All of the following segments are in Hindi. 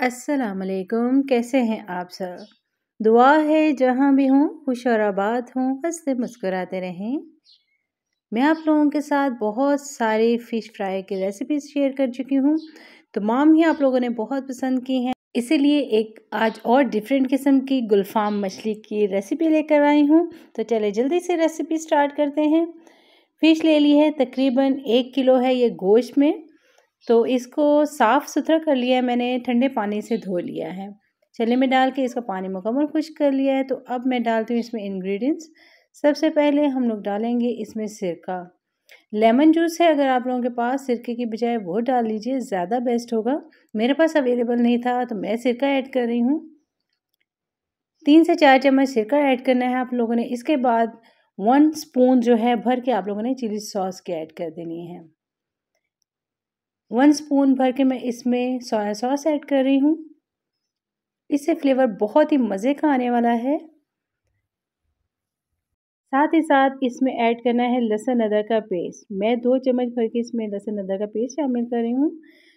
अस्सलाम वालेकुम, कैसे हैं आप सब? दुआ है जहाँ भी हों खुश और आबाद हों, हंसते मुस्कुराते रहें। मैं आप लोगों के साथ बहुत सारी फ़िश फ्राई की रेसिपीज़ शेयर कर चुकी हूँ। तमाम ही आप लोगों ने बहुत पसंद की हैं, इसीलिए एक आज और डिफरेंट किस्म की गुलफाम मछली की रेसिपी लेकर आई हूँ। तो चले जल्दी से रेसिपी स्टार्ट करते हैं। फ़िश ले ली है, तकरीबन 1 किलो है ये गोश्त में। तो इसको साफ़ सुथरा कर लिया है मैंने, ठंडे पानी से धो लिया है। छलनी में डाल के इसका पानी मुकम्मल खुश्क कर लिया है। तो अब मैं डालती हूँ इसमें इंग्रेडिएंट्स। सबसे पहले हम लोग डालेंगे इसमें सिरका। लेमन जूस है, अगर आप लोगों के पास सिरके की बजाय वो डाल लीजिए, ज़्यादा बेस्ट होगा। मेरे पास अवेलेबल नहीं था तो मैं सिरका ऐड कर रही हूँ। 3 से 4 चम्मच सिरका ऐड करना है आप लोगों ने। इसके बाद 1 स्पून जो है भर के आप लोगों ने चिली सॉस की ऐड कर देनी है। 1 स्पून भर के मैं इसमें सोया सॉस ऐड कर रही हूँ। इससे फ्लेवर बहुत ही मज़े का आने वाला है। साथ ही साथ इसमें ऐड करना है लहसुन अदरक का पेस्ट। मैं 2 चम्मच भर के इसमें लहसुन अदरक का पेस्ट शामिल कर रही हूँ।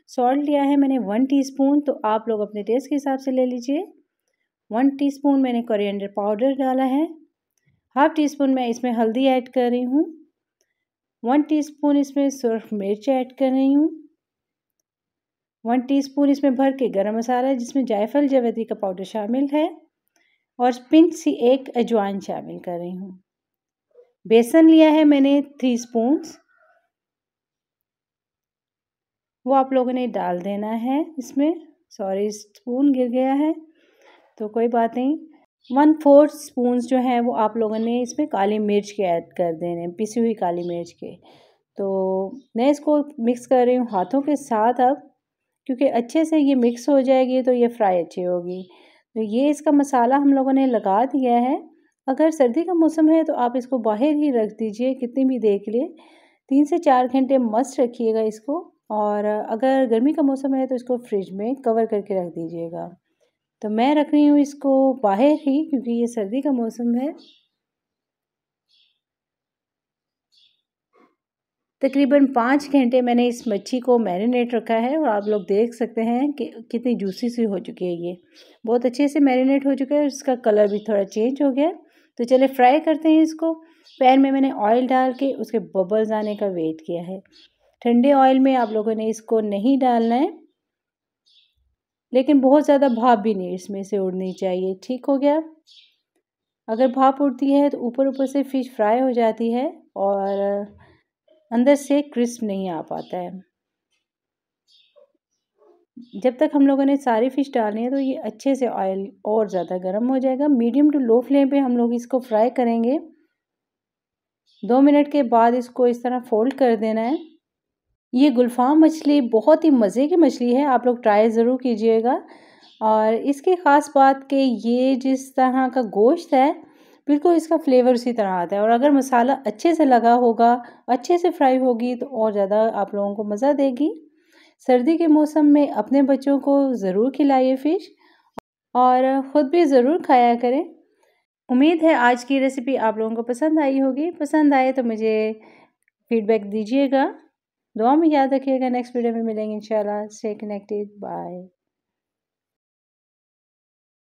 सॉल्ट लिया है मैंने 1 टीस्पून, तो आप लोग अपने टेस्ट के हिसाब से ले लीजिए। 1 टीस्पून मैंने कोरिएंडर पाउडर डाला है। हाफ़ टीस्पून मैं इसमें हल्दी ऐड कर रही हूँ। 1 टीस्पून इसमें सुरख मिर्च ऐड कर रही हूँ। 1 टीस्पून इसमें भर के गरम मसाला है, जिसमें जायफल जावित्री का पाउडर शामिल है, और पिंच सी एक अजवाइन शामिल कर रही हूँ। बेसन लिया है मैंने 3 स्पून्स, वो आप लोगों ने डाल देना है इसमें। सॉरी, स्पून गिर गया है तो कोई बात नहीं। 1/4 स्पून्स जो हैं वो आप लोगों ने इसमें काली मिर्च के ऐड कर देने हैं, पिसी हुई काली मिर्च के। तो मैं इसको मिक्स कर रही हूँ हाथों के साथ अब, क्योंकि अच्छे से ये मिक्स हो जाएगी तो ये फ्राई अच्छी होगी। तो ये इसका मसाला हम लोगों ने लगा दिया है। अगर सर्दी का मौसम है तो आप इसको बाहर ही रख दीजिए कितनी भी देर के लिए। 3 से 4 घंटे मस्ट रखिएगा इसको, और अगर गर्मी का मौसम है तो इसको फ्रिज में कवर करके रख दीजिएगा। तो मैं रख रही हूँ इसको बाहर ही, क्योंकि ये सर्दी का मौसम है। तकरीबन 5 घंटे मैंने इस मच्छी को मैरिनेट रखा है, और आप लोग देख सकते हैं कि कितनी जूसी सी हो चुकी है ये। बहुत अच्छे से मैरिनेट हो चुका है, इसका कलर भी थोड़ा चेंज हो गया है। तो चलिए फ्राई करते हैं इसको। पैन में मैंने ऑयल डाल के उसके बबल्स आने का वेट किया है। ठंडे ऑयल में आप लोगों ने इसको नहीं डालना है, लेकिन बहुत ज़्यादा भाप भी नहीं इसमें से उड़नी चाहिए। ठीक हो गया। अगर भाप उड़ती है तो ऊपर ऊपर से फ़िश फ्राई हो जाती है और अंदर से क्रिस्प नहीं आ पाता है। जब तक हम लोगों ने सारी फ़िश डालनी है तो ये अच्छे से ऑयल और ज़्यादा गर्म हो जाएगा। मीडियम टू लो फ्लेम पे हम लोग इसको फ्राई करेंगे। 2 मिनट के बाद इसको इस तरह फ़ोल्ड कर देना है। ये गुलफाम मछली बहुत ही मज़े की मछली है, आप लोग ट्राई ज़रूर कीजिएगा। और इसकी ख़ास बात कि ये जिस तरह का गोश्त है, बिल्कुल इसका फ्लेवर उसी तरह आता है। और अगर मसाला अच्छे से लगा होगा, अच्छे से फ्राई होगी, तो और ज़्यादा आप लोगों को मज़ा देगी। सर्दी के मौसम में अपने बच्चों को ज़रूर खिलाइए फ़िश, और ख़ुद भी ज़रूर खाया करें। उम्मीद है आज की रेसिपी आप लोगों को पसंद आई होगी। पसंद आए तो मुझे फ़ीडबैक दीजिएगा। दुआ में याद रखिएगा। नेक्स्ट वीडियो में मिलेंगे इंशाल्लाह। Stay connected. बाय।